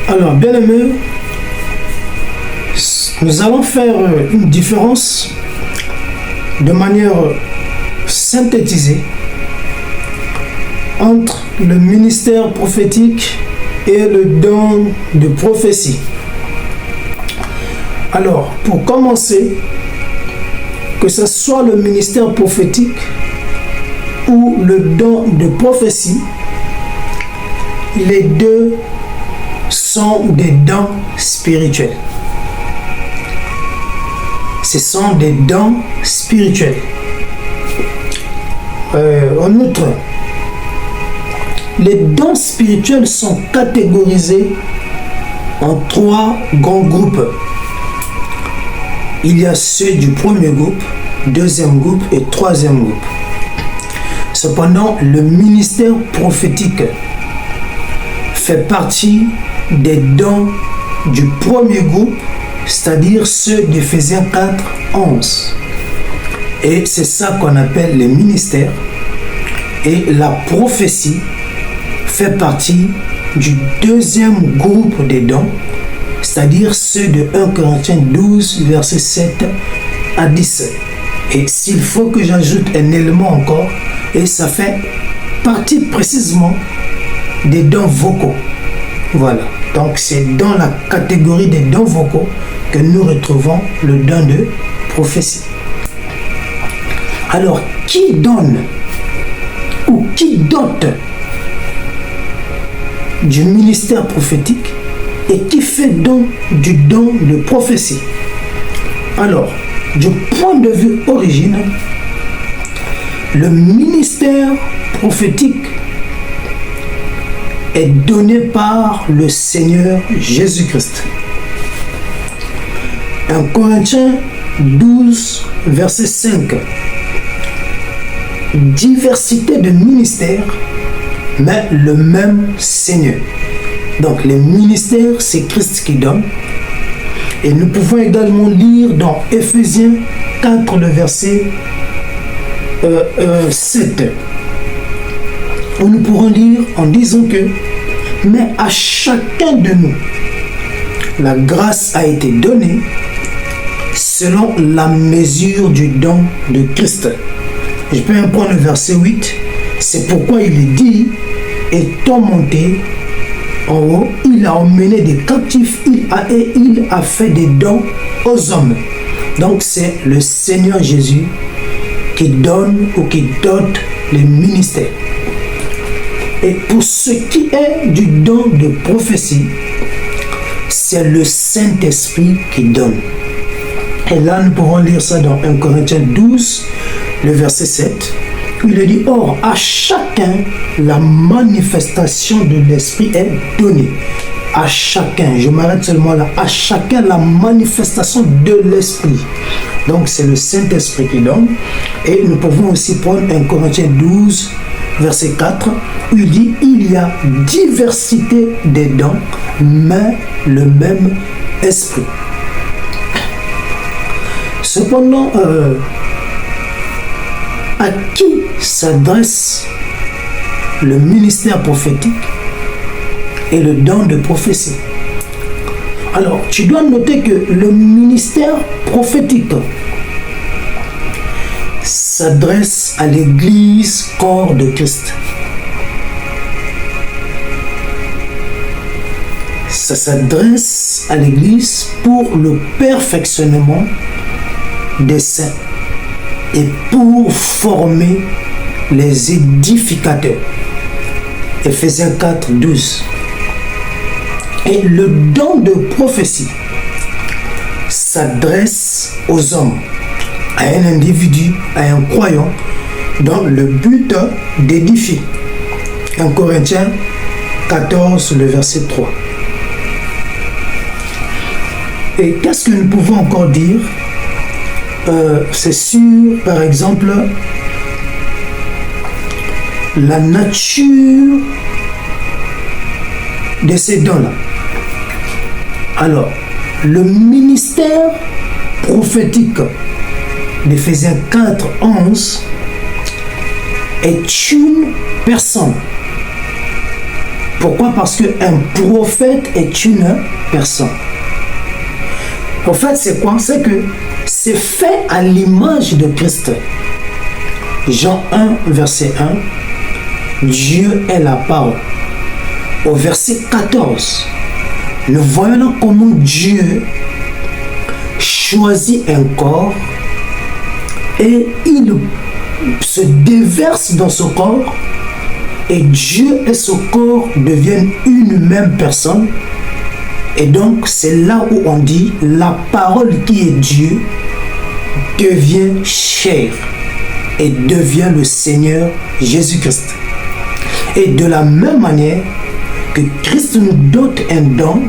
Alors, bien aimé, nous allons faire une différence de manière synthétisée entre le ministère prophétique et le don de prophétie. Alors, pour commencer, que ce soit le ministère prophétique ou le don de prophétie, les deux sont des dons spirituels. Ce sont des dons spirituels. En outre, les dons spirituels sont catégorisés en trois grands groupes. Il y a ceux du premier groupe, deuxième groupe et troisième groupe. Cependant, le ministère prophétique fait partie des dons du premier groupe, c'est-à-dire ceux d'Éphésiens 4, 11. Et c'est ça qu'on appelle les ministères. Et la prophétie fait partie du deuxième groupe des dons, c'est-à-dire ceux de 1 Corinthiens 12, versets 7 à 10. Et s'il faut que j'ajoute un élément encore, et ça fait partie précisément des dons vocaux. Voilà. Donc c'est dans la catégorie des dons vocaux que nous retrouvons le don de prophétie. Alors, qui donne ou qui dote du ministère prophétique et qui fait don du don de prophétie? Alors, du point de vue origine, le ministère prophétique est donné par le Seigneur Jésus-Christ. 1 Corinthiens 12, verset 5. Diversité de ministères, mais le même Seigneur. Donc les ministères, c'est Christ qui donne. Et nous pouvons également lire dans Éphésiens 4, le verset 7. Où nous pourrons lire en disant que mais à chacun de nous, la grâce a été donnée selon la mesure du don de Christ. Je peux prendre le verset 8. C'est pourquoi il est dit, étant monté en haut, il a emmené des captifs, il a fait des dons aux hommes. Donc c'est le Seigneur Jésus qui donne ou qui dote les ministères. Et pour ce qui est du don de prophétie, c'est le Saint-Esprit qui donne. Et là, nous pouvons lire ça dans 1 Corinthiens 12, le verset 7, où il est dit, or, à chacun, la manifestation de l'Esprit est donnée. À chacun, je m'arrête seulement là, à chacun, la manifestation de l'Esprit. Donc, c'est le Saint-Esprit qui donne. Et nous pouvons aussi prendre 1 Corinthiens 12, verset 4, où il dit, il y a diversité des dons, mais le même Esprit. Cependant, à qui s'adresse le ministère prophétique et le don de prophétie? Alors, tu dois noter que le ministère prophétique s'adresse à l'Église corps de Christ. Ça s'adresse à l'Église pour le perfectionnement des saints et pour former les édificateurs. Éphésiens 4, 12. Et le don de prophétie s'adresse aux hommes, à un individu, à un croyant, dans le but d'édifier. 1 Corinthiens 14, le verset 3. Et qu'est-ce que nous pouvons encore dire? C'est sur, par exemple, la nature de ces dons-là. Alors, le ministère prophétique d'Éphésiens 4, 11 est une personne Pourquoi? Parce qu'un prophète est une personne. Prophète, c'est quoi? C'est que c'est fait à l'image de Christ. Jean 1, verset 1, Dieu est la parole. Au verset 14, nous voyons là comment Dieu choisit un corps et il se déverse dans ce corps et Dieu et ce corps deviennent une même personne. Et donc c'est là où on dit la parole qui est Dieu devient chair et devient le Seigneur Jésus-Christ. Et de la même manière que Christ nous donne un don,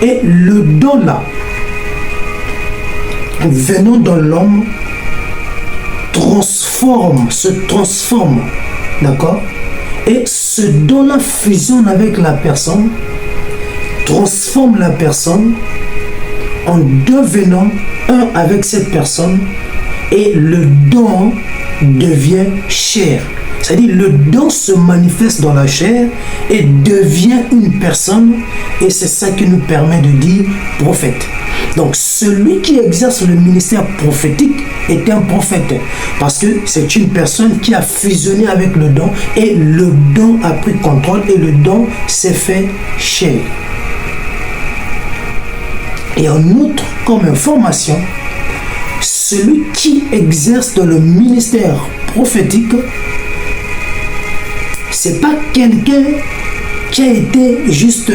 et le don là, venant dans l'homme, se transforme, d'accord? Et ce don-là fusionne avec la personne, transforme la personne en devenant un avec cette personne, et le don devient chair. C'est-à-dire le don se manifeste dans la chair et devient une personne, et c'est ça qui nous permet de dire prophète. Donc celui qui exerce le ministère prophétique est un prophète parce que c'est une personne qui a fusionné avec le don et le don a pris contrôle et le don s'est fait chair. Et en outre, comme information, celui qui exerce dans le ministère prophétique, c'est pas quelqu'un qui a été juste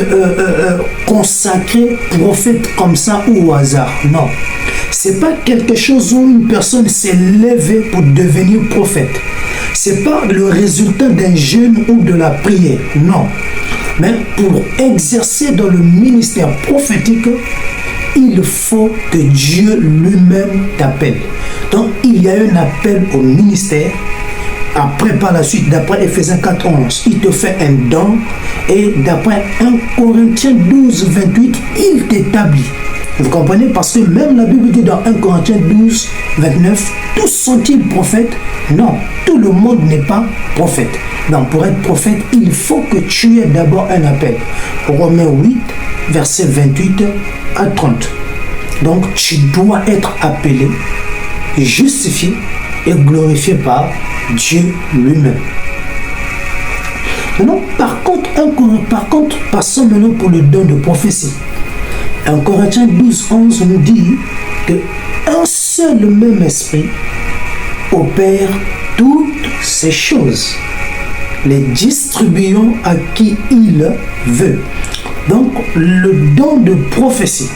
consacré prophète comme ça ou au hasard. Non. C'est pas quelque chose où une personne s'est levée pour devenir prophète. C'est pas le résultat d'un jeûne ou de la prière. Non. Mais pour exercer dans le ministère prophétique, il faut que Dieu lui-même t'appelle. Donc il y a un appel au ministère. Après, par la suite, d'après Ephésiens 4:11, il te fait un don. Et d'après 1 Corinthiens 12:28, il t'établit. Vous comprenez? Parce que même la Bible dit dans 1 Corinthiens 12:29, tous sont-ils prophètes? Non, tout le monde n'est pas prophète. Donc pour être prophète, il faut que tu aies d'abord un appel. Romains 8, verset 28 à 30. Donc tu dois être appelé, justifié et glorifié par Dieu lui-même. Maintenant, par contre, passons maintenant pour le don de prophétie. 1 Corinthiens 12:11 nous dit que un seul même esprit opère toutes ces choses, les distribuant à qui il veut. Donc, le don de prophétie,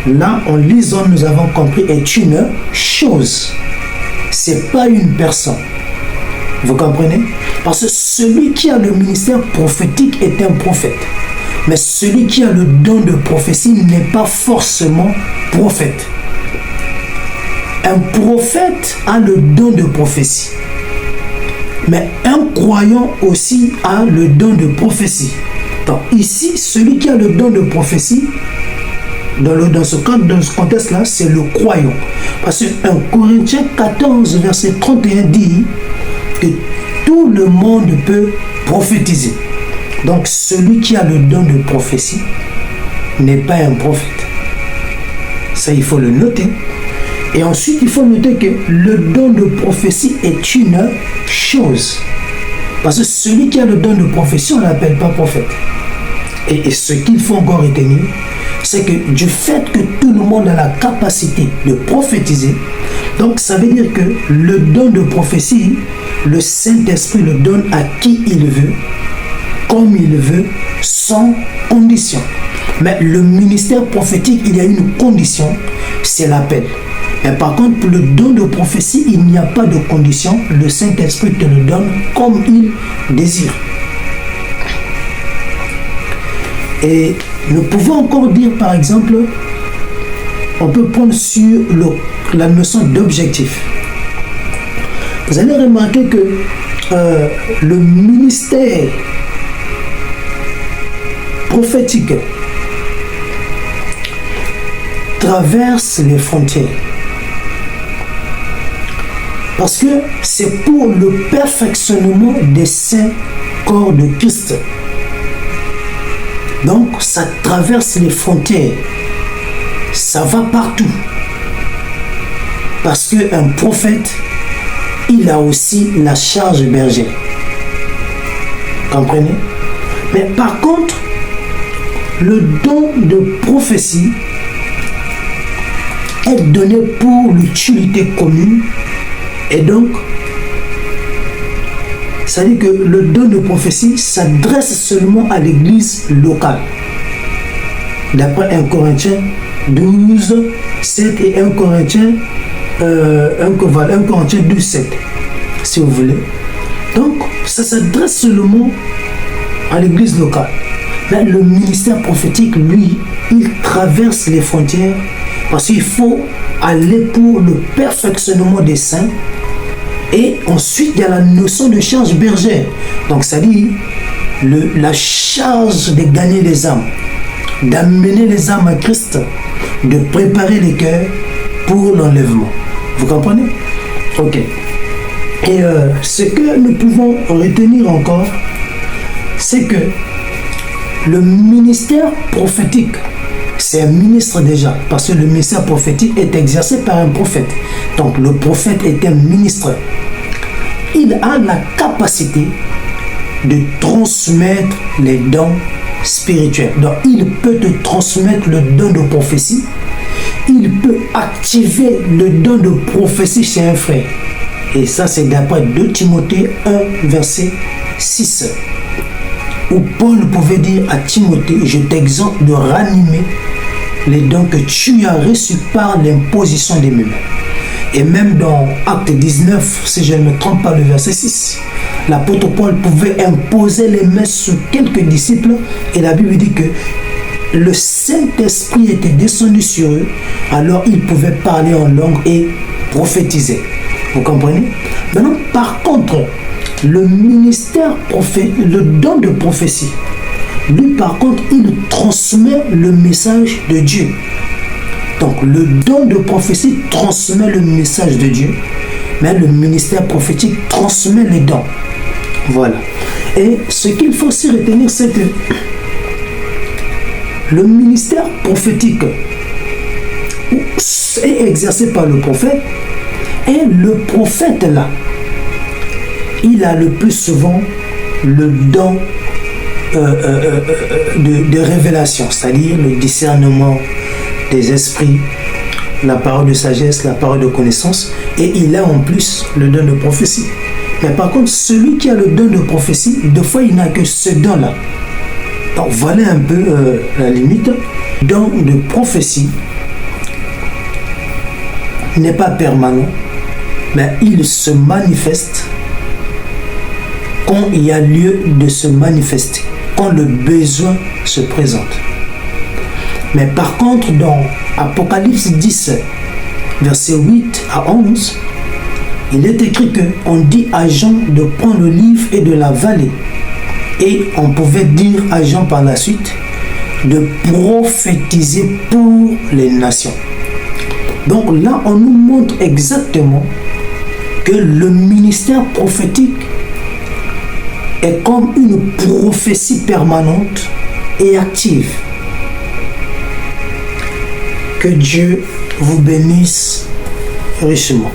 là, en lisant, nous avons compris, est une chose. C'est pas une personne. Vous comprenez? Parce que celui qui a le ministère prophétique est un prophète. Mais celui qui a le don de prophétie n'est pas forcément prophète. Un prophète a le don de prophétie. Mais un croyant aussi a le don de prophétie. Donc ici, celui qui a le don de prophétie, dans ce contexte-là, c'est le croyant. Parce que 1 Corinthiens 14, verset 31 dit que tout le monde peut prophétiser. Donc celui qui a le don de prophétie n'est pas un prophète. Ça, il faut le noter. Et ensuite, il faut noter que le don de prophétie est une chose. Parce que celui qui a le don de prophétie, on ne l'appelle pas prophète. Et ce qu'il faut encore retenir, c'est que du fait que tout le monde a la capacité de prophétiser, donc ça veut dire que le don de prophétie, le Saint-Esprit le donne à qui il veut, comme il veut, sans condition. Mais le ministère prophétique, il y a une condition, c'est l'appel. Mais par contre, pour le don de prophétie, il n'y a pas de condition. Le Saint-Esprit te le donne comme il désire. Et nous pouvons encore dire, par exemple, on peut prendre sur la notion d'objectif. Vous allez remarquer que le ministère prophétique traverse les frontières. Parce que c'est pour le perfectionnement des saints corps de Christ. Donc, ça traverse les frontières. Ça va partout. Parce qu'un prophète, il a aussi la charge bergère. Comprenez? Mais par contre, le don de prophétie est donné pour l'utilité commune. Et donc, ça dit que le don de prophétie s'adresse seulement à l'église locale. D'après 1 Corinthiens 12, 7 et 1 Corinthiens 12, 7, si vous voulez. Donc, ça s'adresse seulement à l'église locale. Mais le ministère prophétique, lui, il traverse les frontières parce qu'il faut aller pour le perfectionnement des saints. Et ensuite, il y a la notion de charge bergère. Donc, ça dit la charge de gagner les âmes, d'amener les âmes à Christ, de préparer les cœurs pour l'enlèvement. Vous comprenez? Ok. Et ce que nous pouvons retenir encore, c'est que le ministère prophétique, c'est un ministre déjà, parce que le ministère prophétique est exercé par un prophète. Donc le prophète est un ministre. Il a la capacité de transmettre les dons spirituels. Donc il peut te transmettre le don de prophétie. Il peut activer le don de prophétie chez un frère. Et ça, c'est d'après 2 Timothée 1, verset 6. Où Paul pouvait dire à Timothée, je t'exhorte de ranimer les dons que tu as reçus par l'imposition des mains. Et même dans Acte 19, si je ne me trompe pas, le verset 6, l'apôtre Paul pouvait imposer les mains sur quelques disciples et la Bible dit que le Saint-Esprit était descendu sur eux, alors ils pouvaient parler en langue et prophétiser. Vous comprenez? Maintenant, par contre, le ministère le don de prophétie, lui par contre, il transmet le message de Dieu. Donc le don de prophétie transmet le message de Dieu, mais le ministère prophétique transmet les dons. Voilà. Et ce qu'il faut aussi retenir, c'est que le ministère prophétique est exercé par le prophète, et le prophète là, il a le plus souvent le don de révélation, c'est-à-dire le discernement des esprits, la parole de sagesse, la parole de connaissance, et il a en plus le don de prophétie. Mais par contre, celui qui a le don de prophétie, deux fois il n'a que ce don-là. Donc voilà un peu la limite. Don de prophétie n'est pas permanent, mais il se manifeste quand il y a lieu de se manifester, quand le besoin se présente. Mais par contre, dans Apocalypse 10, versets 8 à 11, il est écrit qu'on dit à Jean de prendre le livre et de l'avaler. Et on pouvait dire à Jean par la suite de prophétiser pour les nations. Donc là, on nous montre exactement que le ministère prophétique est comme une prophétie permanente et active. Que Dieu vous bénisse richement.